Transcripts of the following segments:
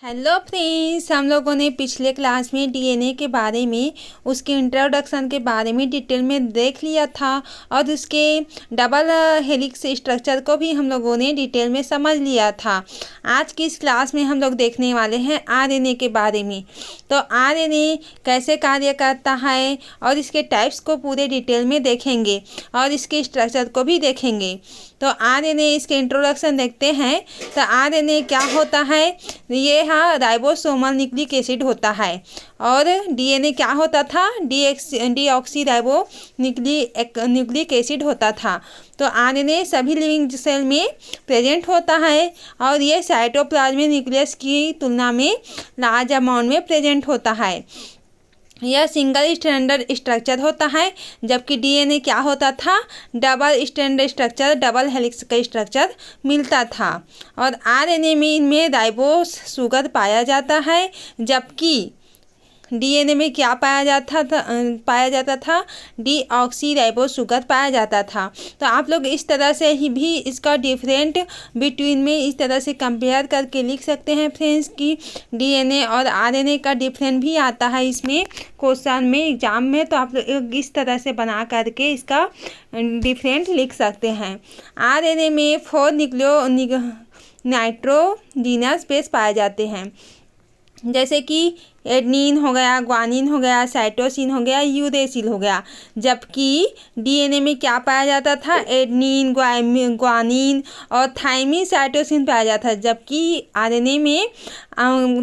Hello friends, हम लोगों ने पिछले क्लास में डीएनए के बारे में, उसके इंट्रोडक्शन के बारे में डिटेल में देख लिया था और उसके डबल हेलिक्स स्ट्रक्चर को भी हम लोगों ने डिटेल में समझ लिया था। आज की इस क्लास में हम लोग देखने वाले हैं आरएनए के बारे में। तो आरएनए कैसे कार्य करता है और इसके टाइप्स को पूरे डिटेल में देखेंगे और इसके स्ट्रक्चर को भी देखेंगे। तो आरएनए, इसके इंट्रोडक्शन देखते हैं। तो आरएनए क्या होता है? ये राइबोसोमल न्यूक्लिक एसिड होता है। और डीएनए क्या होता था? डीऑक्सी राइबो न्यूक्लिक एसिड होता था। तो आरएनए सभी लिविंग सेल में प्रेजेंट होता है और ये साइटोप्लाज्मिक न्यूक्लियस की तुलना में लार्ज अमाउंट में प्रेजेंट होता है। यह सिंगल स्ट्रैंडर्ड स्ट्रक्चर होता है, जबकि डीएनए क्या होता था? Double stranded structure, double helix का स्ट्रक्चर मिलता था। और आरएनए में इनमें राइबोस शुगर पाया जाता है, जबकि डीएनए में क्या पाया जाता था? डीऑक्सी राइबोस शुगर पाया जाता था। तो आप लोग इस तरह से ही भी इसका डिफरेंट बिटवीन में इस तरह से कंपेयर करके लिख सकते हैं फ्रेंड्स कि डीएनए और आरएनए का डिफरेंट भी आता है इसमें क्वेश्चन में, एग्जाम में। तो आप लोग इस तरह से बना करके इसका डिफरेंट लिख सकते हैं। आरएनए में 4 नाइट्रोजीनस बेस पाए जाते हैं, जैसे कि एडनिन हो गया, ग्वानिन हो गया, साइटोसिन हो गया, यूरेसिल हो गया। जबकि डीएनए में क्या पाया जाता था? एडनिन, ग्वानिन और थाइमिन, साइटोसिन पाया जाता है। जबकि आरएनए में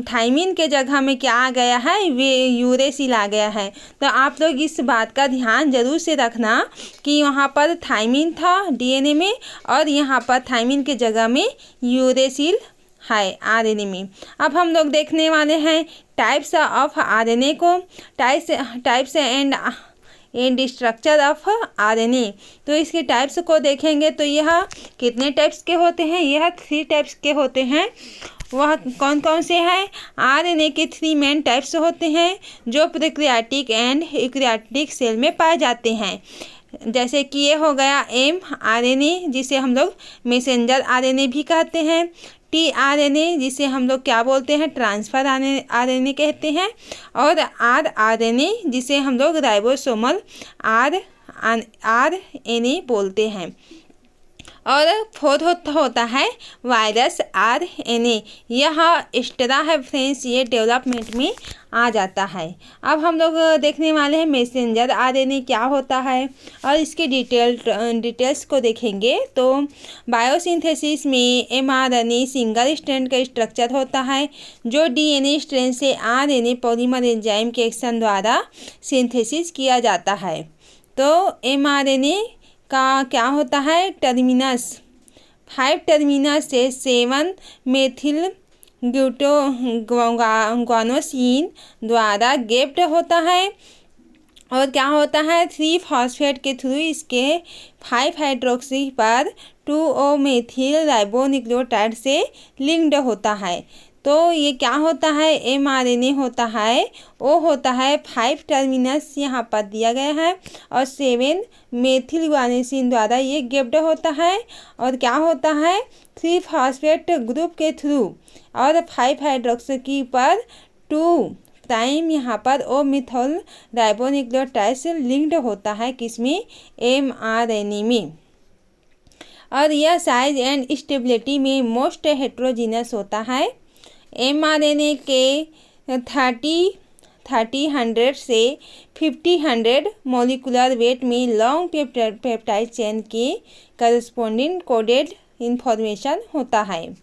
थाइमिन के जगह में क्या आ गया है? वे यूरेसिल आ गया है। तो आप लोग इस बात का ध्यान जरूर से रखना कि वहाँ पर थाइमिन था डीएनए में और यहाँ पर थाइमिन के जगह में यूरेसिल है आरएनए में। अब हम लोग देखने वाले हैं टाइप्स ऑफ आरएनए को, types and structure of RNA. तो इसके टाइप्स को देखेंगे तो यह कितने टाइप्स के होते हैं? यह 3 टाइप्स के होते हैं। वह कौन कौन से हैं? आरएनए के 3 मेन टाइप्स होते हैं जो प्रोकैरियोटिक एंड यूकैरियोटिक सेल में पाए जाते हैं। जैसे कि ये हो गया एम आरएनए, जिसे हम लोग मैसेंजर आरएनए भी कहते हैं। टी आरएनए, जिसे हम लोग क्या बोलते हैं? ट्रांसफर आरएनए कहते हैं। और आर आरएनए, जिसे हम लोग राइबोसोमल आरएनए बोलते हैं। और फोर्थ होता है वायरस आरएनए। यह एक्स्ट्रा है फ्रेंड्स, ये डेवलपमेंट में आ जाता है। अब हम लोग देखने वाले हैं मैसेंजर आरएनए क्या होता है और इसके डिटेल्स को देखेंगे। तो बायोसिंथेसिस में एमआरएनए सिंगल स्ट्रैंड का स्ट्रक्चर होता है, जो डीएनए स्ट्रैंड से आरएनए पॉलीमर एंजाइम के एक्शन द्वारा सिंथेसिस किया जाता है। तो एमआरएनए का क्या होता है? टर्मिनस 5 टर्मिनस से 7 मेथिल ग्लूटागोनोसिन द्वारा गेप्ड होता है। और क्या होता है? 3 फॉस्फेट के थ्रू इसके 5 हाइड्रोक्सी पर 2 मेथिल राइबोन्यूक्लियोटाइड से लिंक्ड होता है। तो ये क्या होता है? एमआरएनए होता है, वो होता है 5 टर्मिनस यहाँ पर दिया गया है और 7 मेथिल ग्वानिसिन द्वारा ये गेप्ड होता है। और क्या होता है? 3 फॉस्फेट ग्रुप के थ्रू और 5 हाइड्रोक्सी पर 2 प्राइम यहाँ पर ओ मिथाइल राइबोन्यूक्लियोटाइड से लिंक्ड होता है। किसमें? एमआरएनए में। और यह साइज एंड स्टेबिलिटी में मोस्ट हेट्रोजीनस होता है। एमआरएनए के 30-100 से 50-100 मोलिकुलर वेट में लॉन्ग पेप्टाइड चेन के करस्पॉन्डिंग कोडेड इंफॉर्मेशन होता है।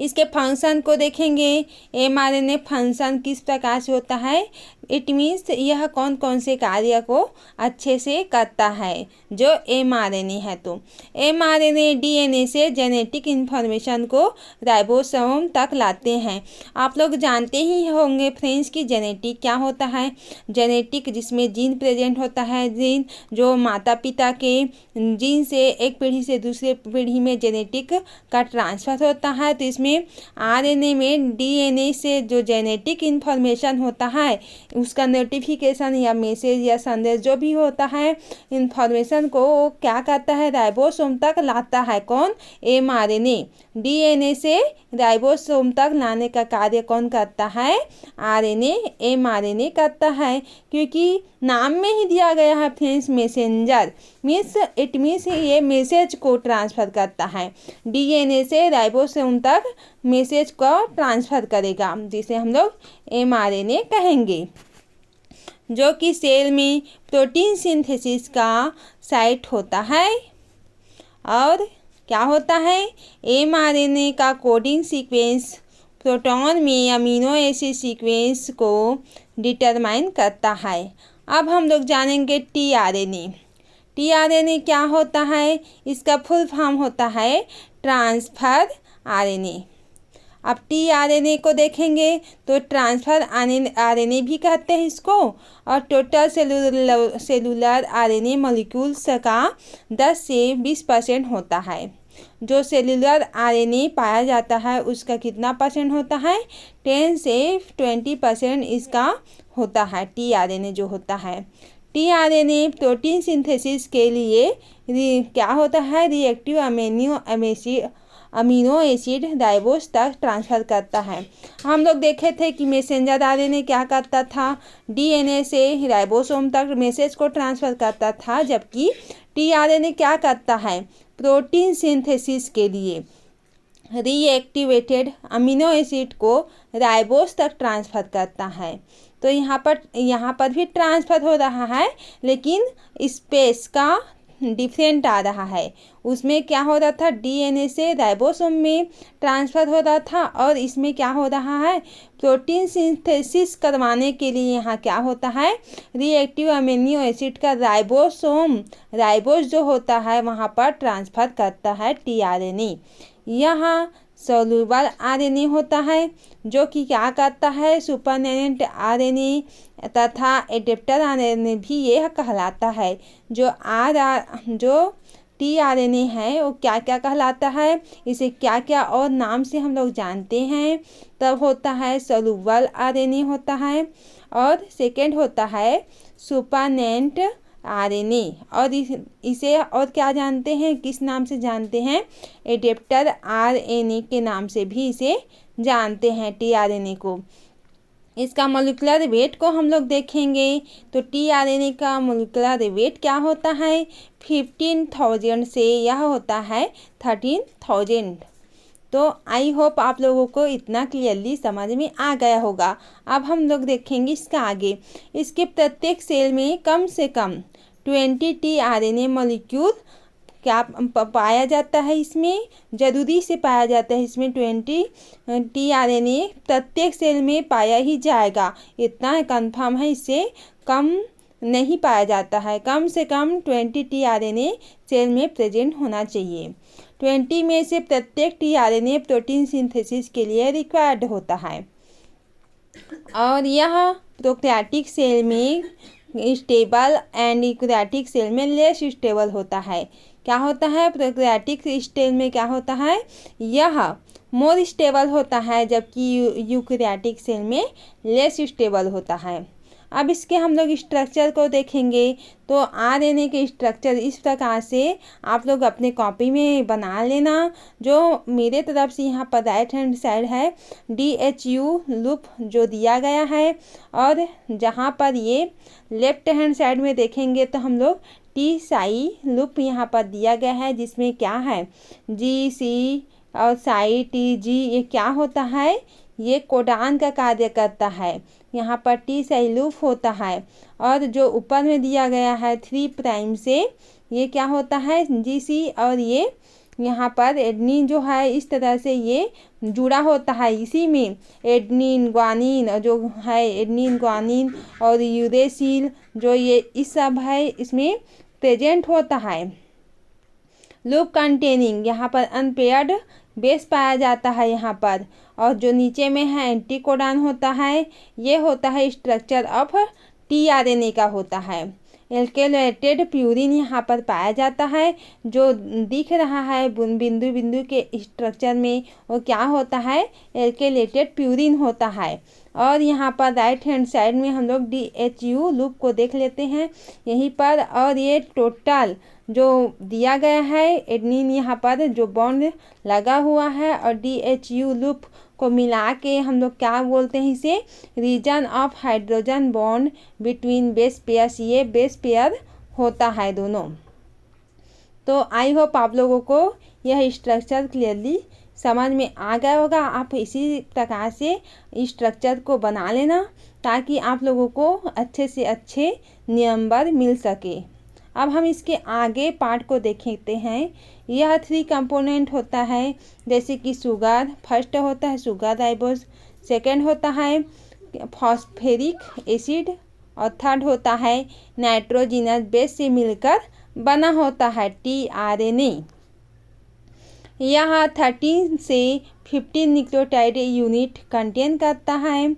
इसके फंक्शन को देखेंगे। एमआरएनए फंक्शन किस प्रकार से होता है? इट मीन्स यह कौन कौन से कार्य को अच्छे से करता है जो एमआरएनए है। तो एमआरएनए डीएनए से जेनेटिक इंफॉर्मेशन को राइबोसोम तक लाते हैं। आप लोग जानते ही होंगे फ्रेंड्स कि जेनेटिक क्या होता है। जेनेटिक जिसमें जीन प्रेजेंट होता है, जीन जो माता पिता के जीन से एक पीढ़ी से दूसरे पीढ़ी में जेनेटिक का ट्रांसफ़र होता है। तो जिसमें आरएनए में डीएनए से जो जेनेटिक इन्फॉर्मेशन होता है उसका नोटिफिकेशन या मैसेज या संदेश जो भी होता है इन्फॉर्मेशन को वो क्या करता है, राइबोसोम तक लाता है। कौन? एमआरएनए। डीएनए से राइबोसोम तक लाने का कार्य कौन करता है? आरएनए, एमआरएनए करता है। क्योंकि नाम में ही दिया गया है friends messenger, means it means ये मैसेज को ट्रांसफ़र करता है। डीएनए से राइबोसोम तक मैसेज को ट्रांसफ़र करेगा, जिसे हम लोग एमआरएनए कहेंगे, जो कि सेल में प्रोटीन सिंथेसिस का साइट होता है। और क्या होता है? एमआरएनए का कोडिंग सीक्वेंस प्रोटॉन में अमीनो एसिड सीक्वेंस को डिटरमाइन करता है। अब हम लोग जानेंगे टीआरएनए। टीआरएनए क्या होता है? इसका फुल फॉर्म होता है ट्रांसफर आरएनए। अब टीआरएनए को देखेंगे तो ट्रांसफर आरएनए भी कहते हैं इसको, और टोटल सेलुलर आरएनए मॉलिक्यूल्स का 10 से 20% होता है। जो सेलुलर आरएनए पाया जाता है उसका कितना परसेंट होता है? 10 से 20% इसका होता है टीआरएनए जो होता है। टीआरएनए प्रोटीन सिंथेसिस के लिए क्या होता है? रिएक्टिव अमीनो एसिड राइबोस तक ट्रांसफ़र करता है। हम लोग देखे थे कि मैसेंजर आरएनए क्या करता था? डीएनए से राइबोसोम तक मैसेज को ट्रांसफ़र करता था, जबकि टीआरएनए क्या करता है? प्रोटीन सिंथेसिस के लिए रीएक्टिवेटेड अमीनो एसिड को राइबोस तक ट्रांसफ़र करता है। तो यहाँ पर भी ट्रांसफ़र हो रहा है, लेकिन स्पेस का डिफरेंट आ रहा है। उसमें क्या हो रहा था? डीएनए से राइबोसोम में ट्रांसफ़र हो रहा था, और इसमें क्या हो रहा है? प्रोटीन सिंथेसिस करवाने के लिए यहाँ क्या होता है? रिएक्टिव अमीनो एसिड का राइबोस जो होता है वहाँ पर ट्रांसफ़र करता है टीआरएनए। यहाँ सोल्यूबल आरएनए होता है जो कि क्या करता है? सुपरनेंट आरएनए तथा एडेप्टर आरएनए भी ये कहलाता है। जो टीआरएनए है वो क्या क्या कहलाता है, इसे क्या क्या और नाम से हम लोग जानते हैं? तब होता है सोल्यूबल आरएनए होता है, और सेकंड होता है सुपरनेंट आरएनए, और इसे और क्या जानते हैं, किस नाम से जानते हैं? एडेप्टर आरएनए के नाम से भी इसे जानते हैं टीआरएनए को। इसका मोलिकुलर वेट को हम लोग देखेंगे तो टीआरएनए का मोलिकुलर वेट क्या होता है? 15,000 से यह होता है 13,000। तो आई होप आप लोगों को इतना क्लियरली समझ में आ गया होगा। अब हम लोग देखेंगे इसका आगे। इसके प्रत्येक सेल में कम से कम 20 टीआरएनए मॉलिक्यूल क्या पाया जाता है, इसमें ज़रूरी से पाया जाता है। इसमें 20 टीआरएनए प्रत्येक सेल में पाया ही जाएगा, इतना कंफर्म है। इससे कम नहीं पाया जाता है। कम से कम 20 टीआरएनए सेल में प्रेजेंट होना चाहिए। 20 में से प्रत्येक टीआरएनए प्रोटीन सिंथेसिस के लिए रिक्वायर्ड होता है, और यह प्रोकैरियोटिक सेल में स्टेबल एंड यूकैरियोटिक सेल में लेस स्टेबल होता है। क्या होता है? प्रोकैरियोटिक सेल में क्या होता है? यह मोर स्टेबल होता है, जबकि यूकैरियोटिक सेल में लेस स्टेबल होता है। अब इसके हम लोग स्ट्रक्चर को देखेंगे तो आरएनए के स्ट्रक्चर इस प्रकार से आप लोग अपने कॉपी में बना लेना। जो मेरे तरफ से यहाँ पर राइट हैंड साइड है DHU लूप जो दिया गया है, और जहाँ पर ये लेफ्ट हैंड साइड में देखेंगे तो हम लोग TSI लूप यहाँ पर दिया गया है, जिसमें क्या है GC और साई TG। ये क्या होता है? ये कोडान का कार्य करता है। यहाँ पर TSI लूप होता है, और जो ऊपर में दिया गया है 3 प्राइम से ये क्या होता है? GC, और ये यहाँ पर एडनिन जो है इस तरह से ये जुड़ा होता है। इसी में एडनिन ग्वानिन जो है, एडनिन ग्वानिन और यूरेसिल जो ये इस सब है इसमें प्रेजेंट होता है। लूप कंटेनिंग यहाँ पर अनपेयर्ड बेस पाया जाता है यहाँ पर, और जो नीचे में है एंटीकोडान होता है। ये होता है स्ट्रक्चर ऑफ टीआरएनए का होता है। एल्केलेटेड प्यूरिन यहाँ पर पाया जाता है। जो दिख रहा है बिंदु बिंदु के स्ट्रक्चर में, वो क्या होता है, एल्केलेटेड प्यूरिन होता है। और यहाँ पर राइट हैंड साइड में हम लोग DHU लूप को देख लेते हैं यहीं पर। और ये टोटल जो दिया गया है एडनिन यहाँ पर जो बॉन्ड लगा हुआ है और DHU लूप को मिला के हम लोग क्या बोलते हैं, इसे region of hydrogen bond between base pairs. ये बेस पेयर होता है दोनों। तो आई होप आप लोगों को यह स्ट्रक्चर क्लियरली समझ में आ गया होगा। आप इसी प्रकार से स्ट्रक्चर को बना लेना ताकि आप लोगों को अच्छे से अच्छे नंबर मिल सके। अब हम इसके आगे पार्ट को देखते हैं। यह 3 कंपोनेंट होता है, जैसे कि शुगर, फर्स्ट होता है शुगर राइबोज, सेकंड होता है फॉस्फेरिक एसिड और थर्ड होता है नाइट्रोजिनस बेस से मिलकर बना होता है tRNA। यह 13 से 15 न्यूक्लियोटाइड यूनिट कंटेन करता है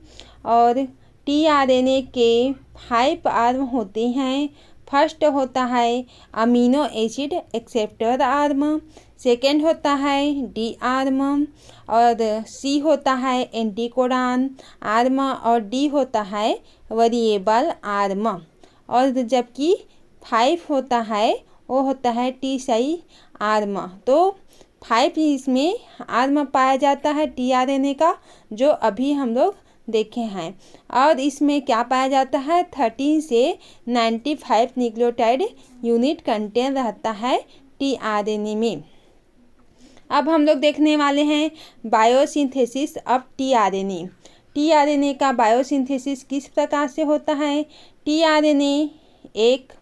और tRNA के 5 आर्म होते हैं। फर्स्ट होता है amino acid acceptor arm, second होता है D आर्म और C होता है एंटीकोडॉन आर्म और D होता है वेरिएबल आर्म। और जबकि 5 होता है वो होता है टी आर्म। तो 5 इसमें आर्म पाया जाता है tRNA का, जो अभी हम लोग देखे हैं। और इसमें क्या पाया जाता है, 13 से 95 न्यूक्लियोटाइड यूनिट कंटेन रहता है tRNA में। अब हम लोग देखने वाले हैं बायोसिंथेसिस ऑफ tRNA। tRNA का बायोसिंथेसिस किस प्रकार से होता है। tRNA एक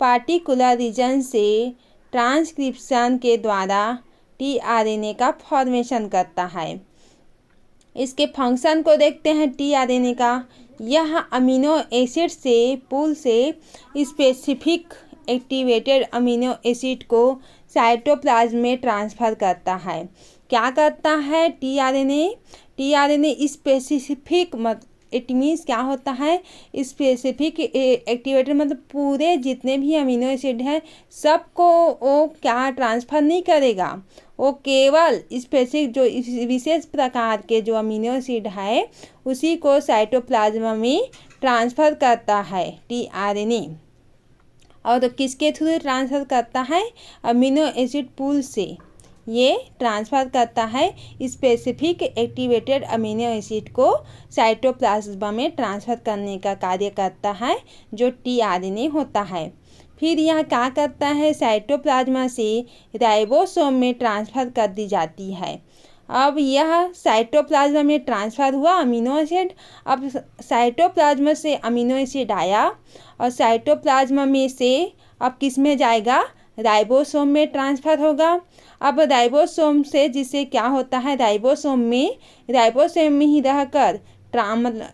पार्टिकुलर रीजन से ट्रांसक्रिप्शन के द्वारा tRNA का फॉर्मेशन करता है। इसके फंक्शन को देखते हैं tRNA का। यह अमीनो एसिड से पूल से स्पेसिफिक एक्टिवेटेड अमीनो एसिड को साइटोप्लाज्म में ट्रांसफ़र करता है। क्या करता है tRNA स्पेसिफिक इट मीन्स क्या होता है, स्पेसिफिक एक्टिवेटर मतलब पूरे जितने भी अमीनो एसिड हैं सबको वो क्या ट्रांसफ़र नहीं करेगा, वो केवल स्पेसिफिक जो विशेष प्रकार के जो अमीनो एसिड है उसी को साइटोप्लाज्म में ट्रांसफ़र करता है tRNA। और किसके थ्रू ट्रांसफ़र करता है, अमीनो एसिड पूल से ये ट्रांसफ़र करता है। स्पेसिफिक एक्टिवेटेड अमीनो एसिड को साइटोप्लाज्म में ट्रांसफ़र करने का कार्य करता है जो tRNA होता है। फिर यह क्या करता है, साइटोप्लाज्म से राइबोसोम में ट्रांसफ़र कर दी जाती है। अब यह साइटोप्लाज्म में ट्रांसफ़र हुआ अमीनो एसिड। अब साइटोप्लाज्म से अमीनो एसिड आया और साइटोप्लाज्म में से अब किस में जाएगा, राइबोसोम में ट्रांसफ़र होगा। अब राइबोसोम से जिससे क्या होता है, राइबोसोम में ही रहकर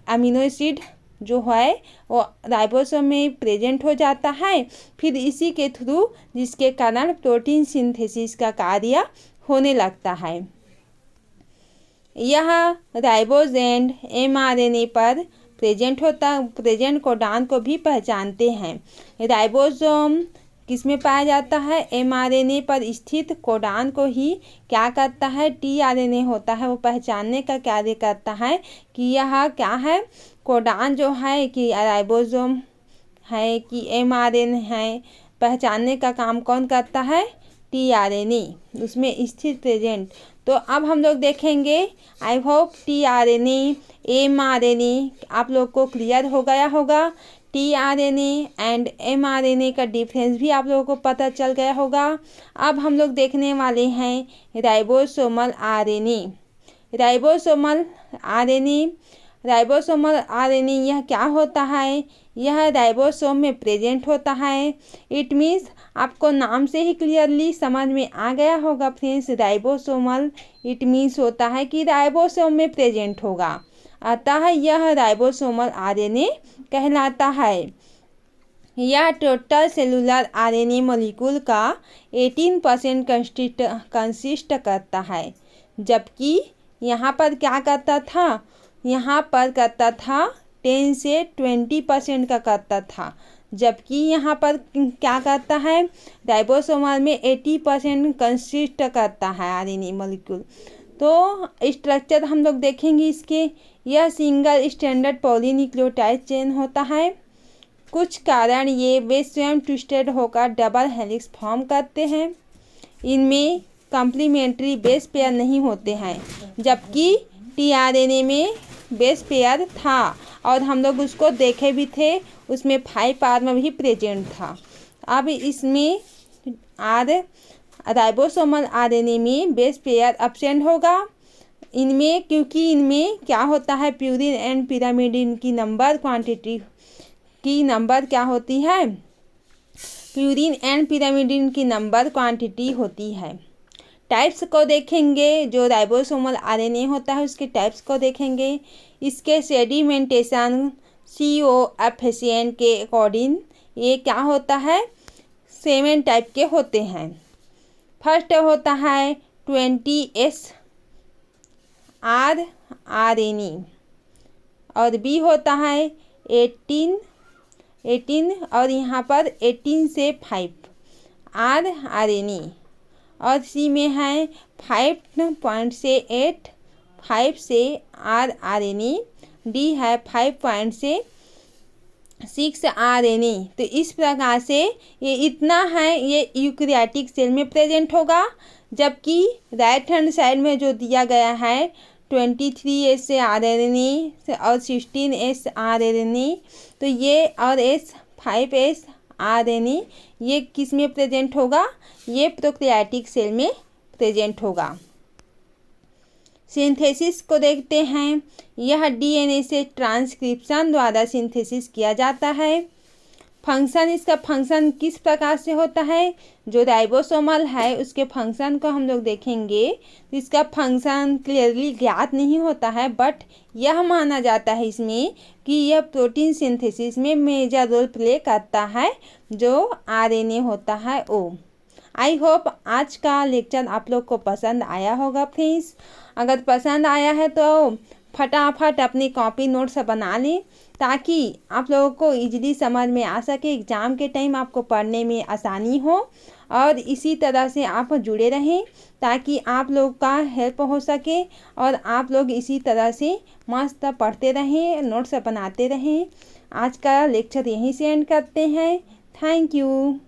अमीनो एसिड जो है वो राइबोसोम में प्रेजेंट हो जाता है। फिर इसी के थ्रू जिसके कारण प्रोटीन सिंथेसिस का कार्य होने लगता है। यह राइबोज एंड mRNA पर प्रेजेंट कोडान को भी पहचानते हैं। राइबोसोम किसमें पाया जाता है, mRNA पर स्थित कोडान को ही क्या करता है, tRNA होता है वो पहचानने का कार्य करता है कि यह क्या है, कोडान जो है कि राइबोसोम है कि mRNA है, पहचानने का काम कौन करता है, tRNA उसमें स्थित प्रेजेंट। तो अब हम लोग देखेंगे, आई होप tRNA mRNA आप लोग को क्लियर हो गया होगा। tRNA एंड mRNA का डिफरेंस भी आप लोगों को पता चल गया होगा। अब हम लोग देखने वाले हैं राइबोसोमल RNA। यह क्या होता है, यह राइबोसोम में प्रेजेंट होता है। इट मीन्स आपको नाम से ही क्लियरली समझ में आ गया होगा फ्रेंड्स, राइबोसोमल इट मीन्स होता है कि राइबोसोम में प्रेजेंट होगा, अतः यह राइबोसोमल RNA कहलाता है। यह टोटल सेलुलर RNA मॉलिक्यूल का 18% कंसिस्ट करता है, जबकि यहाँ पर क्या करता था, यहाँ पर करता था 10 से 20% का करता था। जबकि यहाँ पर क्या करता है, राइबोसोमल में 80% कंसिस्ट करता है आरएनए मॉलिक्यूल। तो स्ट्रक्चर हम लोग देखेंगे इसके। यह सिंगल स्टैंडर्ड पॉलीन्यूक्लियोटाइड चेन होता है। कुछ कारण ये वे स्वयं ट्विस्टेड होकर डबल हेलिक्स फॉर्म करते हैं। इनमें कॉम्प्लीमेंट्री बेस पेयर नहीं होते हैं, जबकि टीआरएनए में बेस पेयर था और हम लोग उसको देखे भी थे, उसमें 5 आर्म भी प्रेजेंट था। अब इसमें राइबोसोमल आरएनए में बेस पेयर एब्सेंट होगा। इनमें क्योंकि इनमें क्या होता है, प्यूरिन एंड पिरामिडिन की नंबर क्वांटिटी की नंबर क्या होती है, प्यूरिन एंड पिरामिडिन की नंबर क्वांटिटी होती है। टाइप्स को देखेंगे, जो राइबोसोमल आरएनए होता है उसके टाइप्स को देखेंगे। इसके सेडिमेंटेशन COFacient के अकॉर्डिंग ये क्या होता है, 7 टाइप के होते हैं। फर्स्ट होता है 20S rRNA और बी होता है 18 और यहाँ पर 18 से 5 rRNA और सी में है 5 से 8 5 से rRNA, डी है 5 से 6 RNA। तो इस प्रकार से ये इतना है, ये यूकैरियोटिक सेल में प्रेजेंट होगा। जबकि राइट हैंड साइड में जो दिया गया है 23S RNA और 16S RNA, तो ये और 5S RNA ये किस में प्रेजेंट होगा, ये प्रोकैरियोटिक सेल में प्रेजेंट होगा। सिंथेसिस को देखते हैं। यह डीएनए से ट्रांसक्रिप्शन द्वारा सिंथेसिस किया जाता है। फंक्शन, इसका फंक्शन किस प्रकार से होता है, जो राइबोसोमल है उसके फंक्शन को हम लोग देखेंगे। इसका फंक्शन क्लियरली ज्ञात नहीं होता है, बट यह माना जाता है इसमें कि यह प्रोटीन सिंथेसिस में मेजर रोल प्ले करता है, जो आरएनए होता है वो। आई होप आज का लेक्चर आप लोग को पसंद आया होगा फ्रेंड्स। अगर पसंद आया है तो फटाफट अपनी कॉपी नोट्स बना लें, ताकि आप लोगों को इजीली समझ में आ सके, एग्ज़ाम के टाइम आपको पढ़ने में आसानी हो। और इसी तरह से आप जुड़े रहें ताकि आप लोग का हेल्प हो सके और आप लोग इसी तरह से मस्त पढ़ते रहें, नोट्स बनाते रहें। आज का लेक्चर यहीं से एंड करते हैं। Thank you.